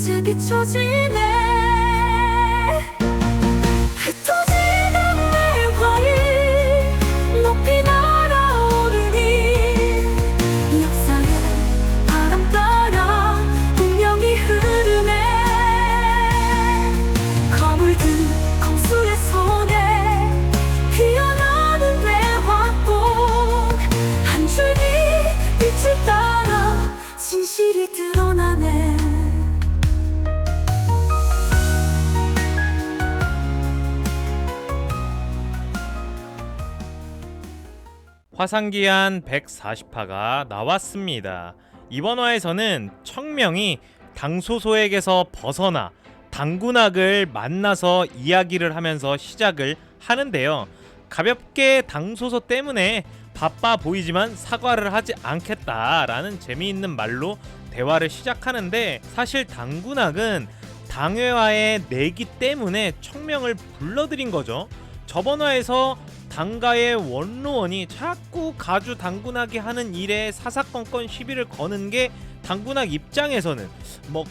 이제 비춰지네. 흩어지는 내 화일 높이 날아오르니 역사의 바람 따라 운명이 흐르네. 검을 든 검술의 손에 피어나는 내 화꽃 한 줄기 빛을 따라 진실이 드러나네. 화상기한 140화가 나왔습니다. 이번 화에서는 청명이 당소소에게서 벗어나 당군악을 만나서 이야기를 하면서 시작을 하는데요. 가볍게 당소소 때문에 바빠 보이지만 사과를 하지 않겠다라는 재미있는 말로 대화를 시작하는데, 사실 당군악은 당회와의 내기 때문에 청명을 불러들인 거죠. 저번 화에서 당가의 원로원이 자꾸 가주 당군악이 하는 일에 사사건건 시비를 거는 게 당군악 입장에서는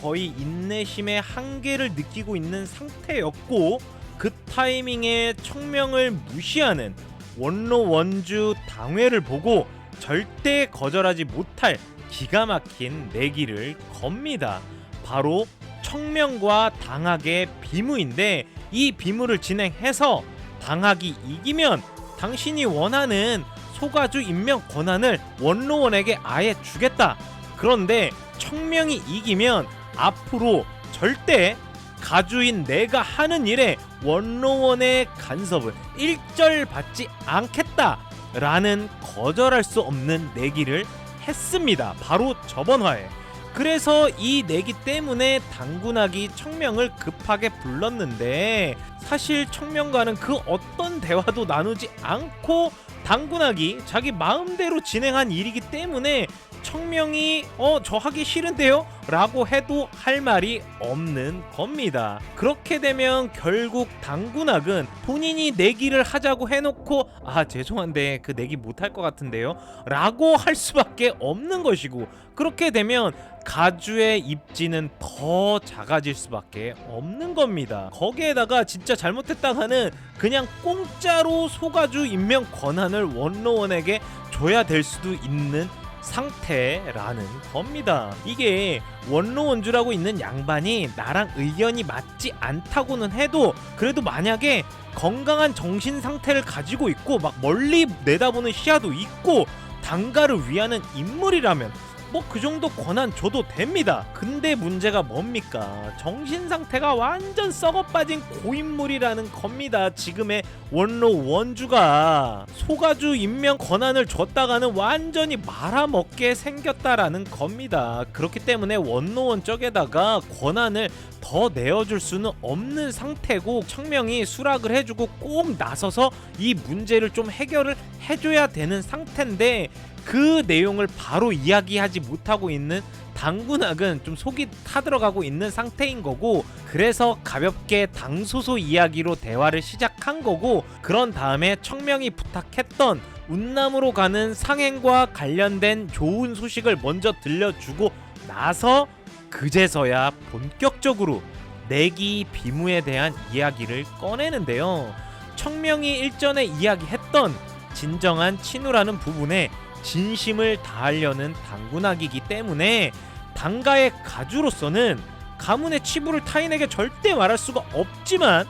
거의 인내심의 한계를 느끼고 있는 상태였고, 그 타이밍에 청명을 무시하는 원로 원주 당회를 보고 절대 거절하지 못할 기가 막힌 내기를 겁니다. 바로 청명과 당학의 비무인데, 이 비무를 진행해서 당학이 이기면 당신이 원하는 소가주 임명 권한을 원로원에게 아예 주겠다. 그런데 청명이 이기면 앞으로 절대 가주인 내가 하는 일에 원로원의 간섭을 일절 받지 않겠다라는 거절할 수 없는 내기를 했습니다. 바로 저번 화에. 그래서 이 내기 때문에 당군악이 청명을 급하게 불렀는데, 사실 청명과는 그 어떤 대화도 나누지 않고 당군악이 자기 마음대로 진행한 일이기 때문에 청명이 저 하기 싫은데요? 라고 해도 할 말이 없는 겁니다. 그렇게 되면 결국 당군악은 본인이 내기를 하자고 해놓고 죄송한데 그 내기 못할 것 같은데요? 라고 할 수밖에 없는 것이고, 그렇게 되면 가주의 입지는 더 작아질 수밖에 없는 겁니다. 거기에다가 진짜 잘못했다가는 그냥 공짜로 소가주 임명 권한을 원로원에게 줘야 될 수도 있는 상태라는 겁니다. 이게 원로원주라고 있는 양반이 나랑 의견이 맞지 않다고는 해도, 그래도 만약에 건강한 정신 상태를 가지고 있고 막 멀리 내다보는 시야도 있고 당가를 위하는 인물이라면 그 정도 권한 줘도 됩니다. 근데 문제가 뭡니까? 정신 상태가 완전 썩어빠진 고인물이라는 겁니다. 지금의 원로 원주가 소가주 임명 권한을 줬다가는 완전히 말아먹게 생겼다라는 겁니다. 그렇기 때문에 원로원 쪽에다가 권한을 더 내어줄 수는 없는 상태고, 청명이 수락을 해주고 꼭 나서서 이 문제를 좀 해결을 해줘야 되는 상태인데, 그 내용을 바로 이야기하지 못하고 있는 당군악은 좀 속이 타들어가고 있는 상태인 거고, 그래서 가볍게 당소소 이야기로 대화를 시작한 거고, 그런 다음에 청명이 부탁했던 운남으로 가는 상행과 관련된 좋은 소식을 먼저 들려주고 나서 그제서야 본격적으로 내기 비무에 대한 이야기를 꺼내는데요. 청명이 일전에 이야기했던 진정한 친우라는 부분에 진심을 다하려는 당군악이기 때문에 당가의 가주로서는 가문의 치부를 타인에게 절대 말할 수가 없지만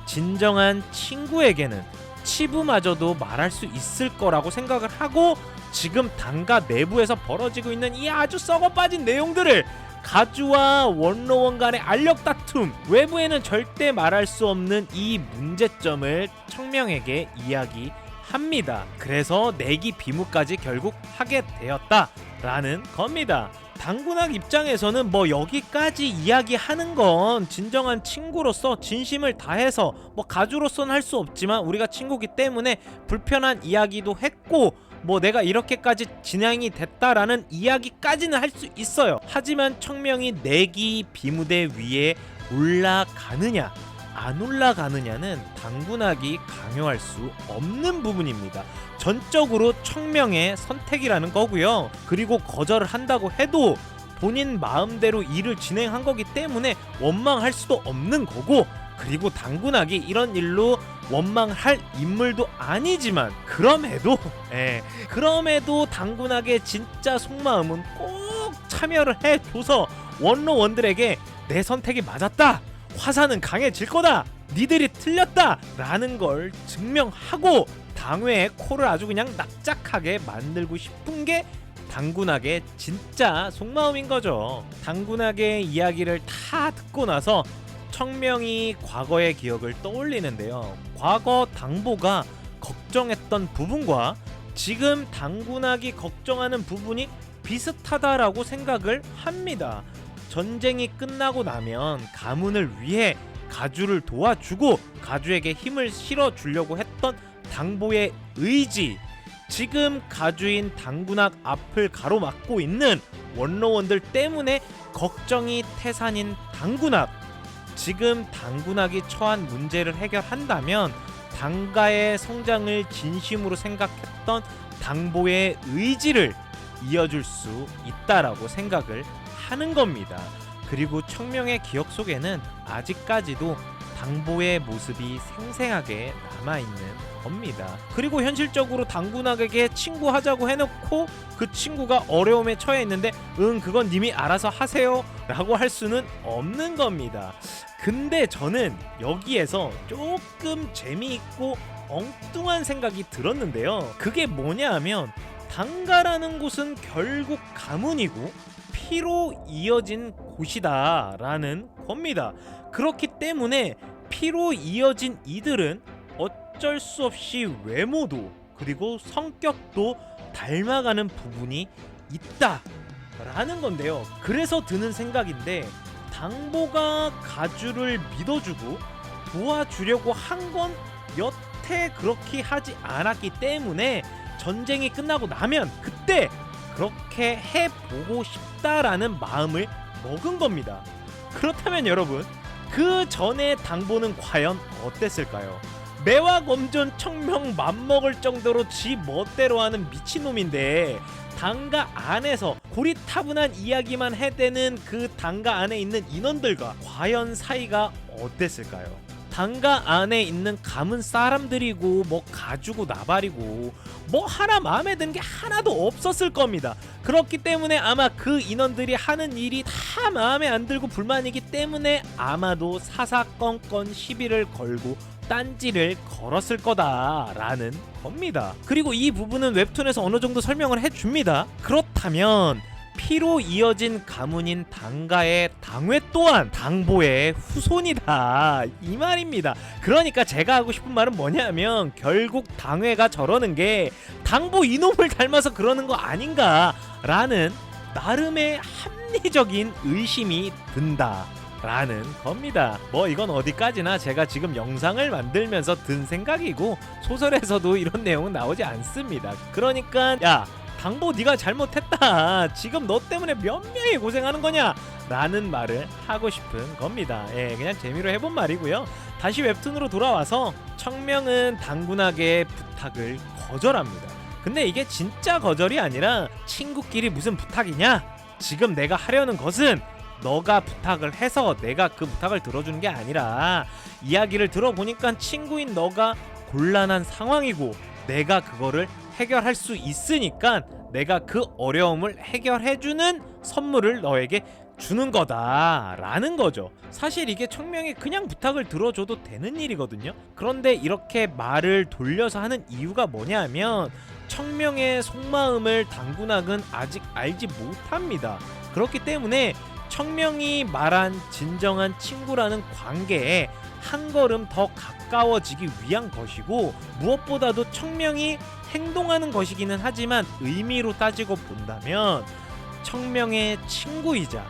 진정한 친구에게는 치부마저도 말할 수 있을 거라고 생각을 하고, 지금 당가 내부에서 벌어지고 있는 이 아주 썩어빠진 내용들을 가주와 원로원 간의 알력 다툼, 외부에는 절대 말할 수 없는 이 문제점을 청명에게 이야기합니다. 그래서 내기 비무까지 결국 하게 되었다라는 겁니다. 당군악 입장에서는 여기까지 이야기하는 건 진정한 친구로서 진심을 다해서 가주로서는 할 수 없지만 우리가 친구기 때문에 불편한 이야기도 했고, 내가 이렇게까지 진행이 됐다라는 이야기까지는 할 수 있어요. 하지만 청명이 내기 비무대 위에 올라가느냐 안 올라가느냐는 당군악이 강요할 수 없는 부분입니다. 전적으로 청명의 선택이라는 거고요. 그리고 거절을 한다고 해도 본인 마음대로 일을 진행한 거기 때문에 원망할 수도 없는 거고, 그리고 당군학이 이런 일로 원망할 인물도 아니지만 그럼에도 당군학의 진짜 속마음은 꼭 참여를 해줘서 원로원들에게 내 선택이 맞았다, 화사는 강해질 거다, 니들이 틀렸다 라는 걸 증명하고 당회의 코를 아주 그냥 납작하게 만들고 싶은 게 당군학의 진짜 속마음인 거죠. 당군학의 이야기를 다 듣고 나서 청명이 과거의 기억을 떠올리는데요. 과거 당보가 걱정했던 부분과 지금 당군학이 걱정하는 부분이 비슷하다라고 생각을 합니다. 전쟁이 끝나고 나면 가문을 위해 가주를 도와주고 가주에게 힘을 실어주려고 했던 당보의 의지, 지금 가주인 당군학 앞을 가로막고 있는 원로원들 때문에 걱정이 태산인 당군학, 지금 당군학이 처한 문제를 해결한다면 당가의 성장을 진심으로 생각했던 당보의 의지를 이어줄 수 있다라고 생각을 하는 겁니다. 그리고 청명의 기억 속에는 아직까지도 당보의 모습이 생생하게 남아있는 겁니다. 그리고 현실적으로 당군학에게 친구하자고 해놓고 그 친구가 어려움에 처해 있는데 그건 님이 알아서 하세요 라고 할 수는 없는 겁니다. 근데 저는 여기에서 조금 재미있고 엉뚱한 생각이 들었는데요. 그게 뭐냐 하면 당가라는 곳은 결국 가문이고 피로 이어진 곳이다 라는 겁니다. 그렇기 때문에 피로 이어진 이들은 어쩔 수 없이 외모도 그리고 성격도 닮아가는 부분이 있다 라는 건데요. 그래서 드는 생각인데, 당보가 가주를 믿어주고 도와주려고 한 건 여태 그렇게 하지 않았기 때문에 전쟁이 끝나고 나면 그때 그렇게 해보고 싶다라는 마음을 먹은 겁니다. 그렇다면 여러분, 그 전에 당보는 과연 어땠을까요? 매화 검전 청명 맘먹을 정도로 지 멋대로 하는 미친놈인데 당가 안에서 고리타분한 이야기만 해대는 그 당가 안에 있는 인원들과 과연 사이가 어땠을까요? 당가 안에 있는 가문 사람들이고 뭐 가주고 나발이고 뭐 하나 마음에 든 게 하나도 없었을 겁니다. 그렇기 때문에 아마 그 인원들이 하는 일이 다 마음에 안 들고 불만이기 때문에 아마도 사사건건 시비를 걸고 딴지를 걸었을 거다라는 겁니다. 그리고 이 부분은 웹툰에서 어느 정도 설명을 해줍니다. 그렇다면 피로 이어진 가문인 당가의 당회 또한 당보의 후손이다 이 말입니다. 그러니까 제가 하고 싶은 말은 뭐냐면 결국 당회가 저러는 게 당보 이놈을 닮아서 그러는 거 아닌가 라는 나름의 합리적인 의심이 든다 라는 겁니다. 뭐 이건 어디까지나 제가 지금 영상을 만들면서 든 생각이고 소설에서도 이런 내용은 나오지 않습니다. 그러니까 야, 당보 네가 잘못했다, 지금 너 때문에 몇 명이 고생하는 거냐 라는 말을 하고 싶은 겁니다. 그냥 재미로 해본 말이고요. 다시 웹툰으로 돌아와서 청명은 당군학의 부탁을 거절합니다. 근데 이게 진짜 거절이 아니라 친구끼리 무슨 부탁이냐, 지금 내가 하려는 것은 너가 부탁을 해서 내가 그 부탁을 들어주는 게 아니라 이야기를 들어보니까 친구인 너가 곤란한 상황이고 내가 그거를 해결할 수 있으니까 내가 그 어려움을 해결해주는 선물을 너에게 주는 거다 라는 거죠. 사실 이게 청명이 그냥 부탁을 들어줘도 되는 일이거든요. 그런데 이렇게 말을 돌려서 하는 이유가 뭐냐면 청명의 속마음을 당군학은 아직 알지 못합니다. 그렇기 때문에 청명이 말한 진정한 친구라는 관계에 한 걸음 더 가까워지기 위한 것이고, 무엇보다도 청명이 행동하는 것이기는 하지만 의미로 따지고 본다면 청명의 친구이자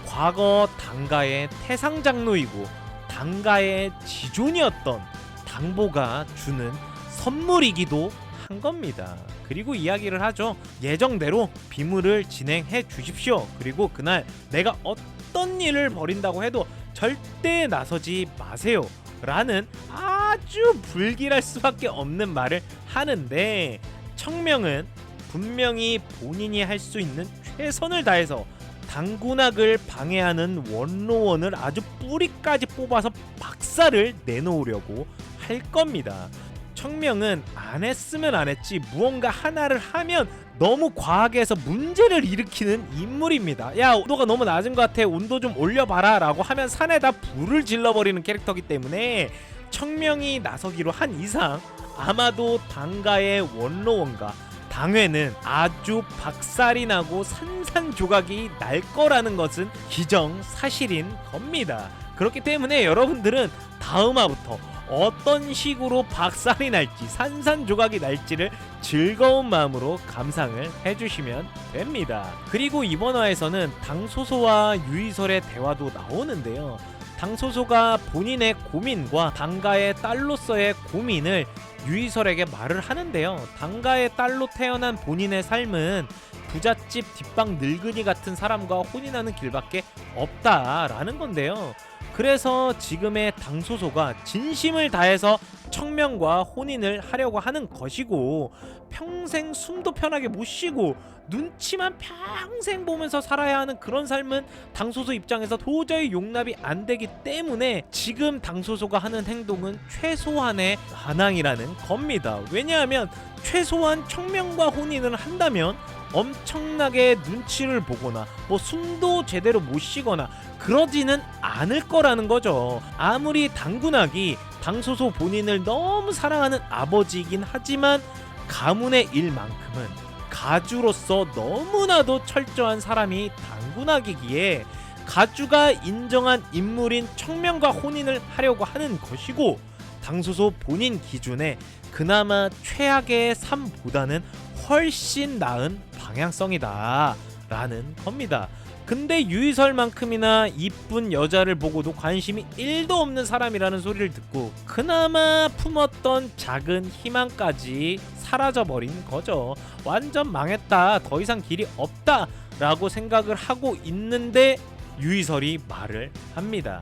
과거 당가의 태상장로이고 당가의 지존이었던 당보가 주는 선물이기도 한 겁니다. 그리고 이야기를 하죠. 예정대로 비물을 진행해 주십시오. 그리고 그날 내가 어떤 일을 벌인다고 해도 절대 나서지 마세요 라는 아주 불길할 수밖에 없는 말을 하는데, 청명은 분명히 본인이 할 수 있는 최선을 다해서 당군학을 방해하는 원로원을 아주 뿌리까지 뽑아서 박살을 내놓으려고 할 겁니다. 청명은 안 했으면 안 했지 무언가 하나를 하면 너무 과하게 해서 문제를 일으키는 인물입니다. 야, 온도가 너무 낮은 것 같아, 온도 좀 올려봐라 라고 하면 산에다 불을 질러버리는 캐릭터이기 때문에 청명이 나서기로 한 이상 아마도 당가의 원로원과 당회는 아주 박살이 나고 산산조각이 날 거라는 것은 기정사실인 겁니다. 그렇기 때문에 여러분들은 다음화부터 어떤 식으로 박살이 날지 산산조각이 날지를 즐거운 마음으로 감상을 해주시면 됩니다. 그리고 이번 화에서는 당소소와 유이설의 대화도 나오는데요. 당소소가 본인의 고민과 당가의 딸로서의 고민을 유이설에게 말을 하는데요. 당가의 딸로 태어난 본인의 삶은 부잣집 뒷방 늙은이 같은 사람과 혼인하는 길밖에 없다라는 건데요. 그래서 지금의 당소소가 진심을 다해서 청명과 혼인을 하려고 하는 것이고, 평생 숨도 편하게 못 쉬고 눈치만 평생 보면서 살아야 하는 그런 삶은 당소소 입장에서 도저히 용납이 안 되기 때문에 지금 당소소가 하는 행동은 최소한의 반항이라는 겁니다. 왜냐하면 최소한 청명과 혼인을 한다면 엄청나게 눈치를 보거나 뭐 숨도 제대로 못 쉬거나 그러지는 않을 거라는 거죠. 아무리 당군학이 당소소 본인을 너무 사랑하는 아버지이긴 하지만 가문의 일만큼은 가주로서 너무나도 철저한 사람이 당군학이기에 가주가 인정한 인물인 청명과 혼인을 하려고 하는 것이고, 당소소 본인 기준에 그나마 최악의 삶보다는 훨씬 나은 방향성이다 라는 겁니다. 근데 유이설만큼이나 이쁜 여자를 보고도 관심이 1도 없는 사람이라는 소리를 듣고 그나마 품었던 작은 희망까지 사라져버린 거죠. 완전 망했다, 더 이상 길이 없다 라고 생각을 하고 있는데 유이설이 말을 합니다.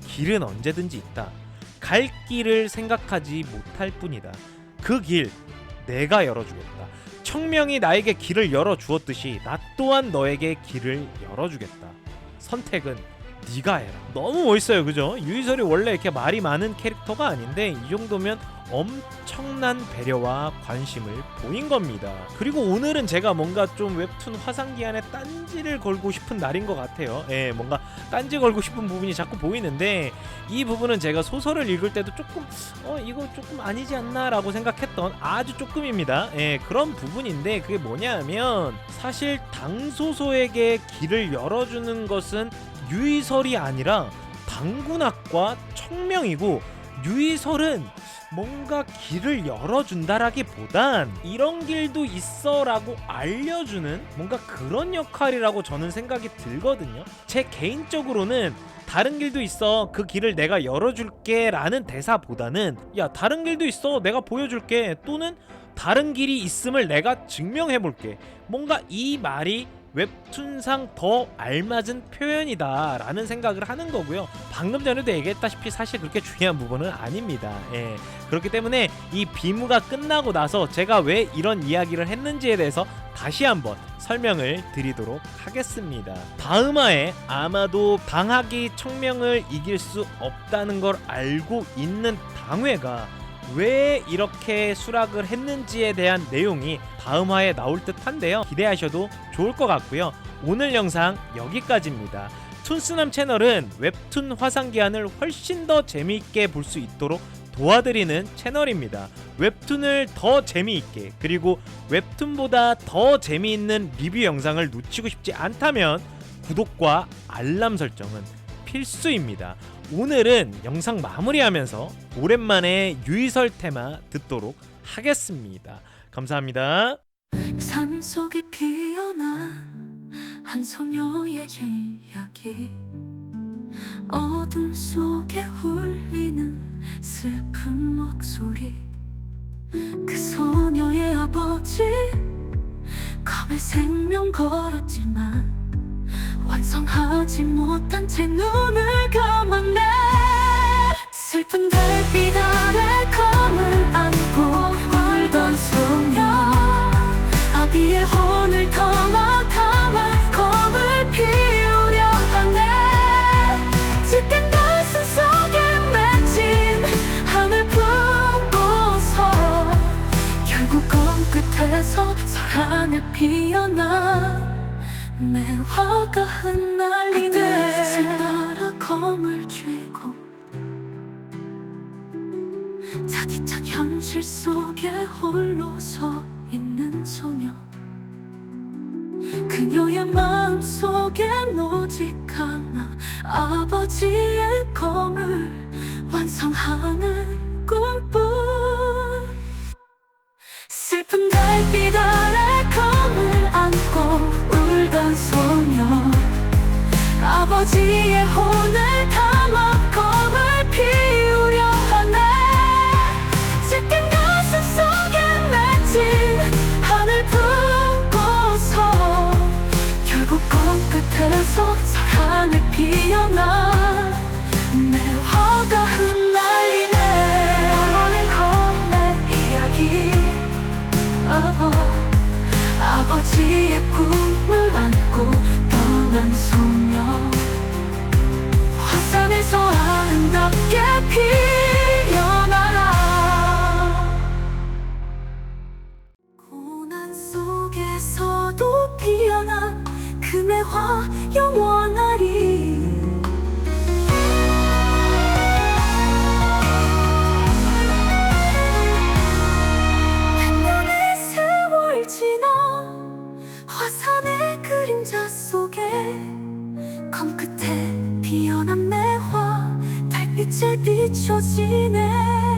길은 언제든지 있다. 갈 길을 생각하지 못할 뿐이다. 그 길 내가 열어주겠다. 청명이 나에게 길을 열어주었듯이 나 또한 너에게 길을 열어주겠다. 선택은 네가 해라. 너무 멋있어요, 그죠? 유이설이 원래 이렇게 말이 많은 캐릭터가 아닌데 이 정도면 엄청난 배려와 관심을 보인 겁니다. 그리고 오늘은 제가 뭔가 좀 웹툰 화상기한에 딴지를 걸고 싶은 날인 것 같아요. 예, 뭔가 딴지 걸고 싶은 부분이 자꾸 보이는데 이 부분은 제가 소설을 읽을 때도 조금 이거 조금 아니지 않나 라고 생각했던 아주 조금입니다. 예, 그런 부분인데 그게 뭐냐면 사실 당소소에게 길을 열어주는 것은 유이설이 아니라 당군학과 청명이고, 유이설은 뭔가 길을 열어준다라기보단 이런 길도 있어 라고 알려주는 뭔가 그런 역할이라고 저는 생각이 들거든요. 제 개인적으로는 다른 길도 있어, 그 길을 내가 열어줄게 라는 대사보다는 야, 다른 길도 있어, 내가 보여줄게, 또는 다른 길이 있음을 내가 증명해볼게, 뭔가 이 말이 웹툰상 더 알맞은 표현이다 라는 생각을 하는 거고요. 방금 전에도 얘기했다시피 사실 그렇게 중요한 부분은 아닙니다. 예. 그렇기 때문에 이 비무가 끝나고 나서 제가 왜 이런 이야기를 했는지에 대해서 다시 한번 설명을 드리도록 하겠습니다. 다음화에 아마도 당학이 청명을 이길 수 없다는 걸 알고 있는 당회가 왜 이렇게 수락을 했는지에 대한 내용이 다음화에 나올 듯 한데요. 기대하셔도 좋을 것 같고요. 오늘 영상 여기까지입니다. 툰스남 채널은 웹툰 화상기한을 훨씬 더 재미있게 볼 수 있도록 도와드리는 채널입니다. 웹툰을 더 재미있게, 그리고 웹툰보다 더 재미있는 리뷰 영상을 놓치고 싶지 않다면 구독과 알람 설정은 필수입니다. 오늘은 영상 마무리하면서 오랜만에 유이설 테마 듣도록 하겠습니다. 감사합니다. 산속에 피어난 한 소녀의 이야기, 어둠 속에 울리는 슬픈 목소리, 그 소녀의 아버지 검에 생명 걸었지만 완성하지 못한 채 눈을 감았네. 슬픈 달빛 아래 검을 안고 울던 소녀, 아비의 혼을 담아 검을 피 하늘 피어나 매화가 흩날리네 빛을 따라 검을 쥐고 차디찬 현실 속에 홀로 서 있는 소녀 그녀의 마음속엔 오직 하나 아버지의 검을 완성하는 꿈뿐 슬픈 달빛 아래 검을 안고 울던 소녀 아버지의 혼을 담아 검을 피우려 하네 짙은 가슴 속에 맺힌 하늘 품고서 결국 검 끝에서 사랑을 피어나 매화가 흩날리네 너는 검의 이야기 아버지의 꿈을 안고 떠난 소녀 화산에서 아름답게 피어나라 고난 속에서도 피어난 그 매화 영원하리 화산의 그림자 속에 검 끝에 피어난 매화 달빛에 비춰지네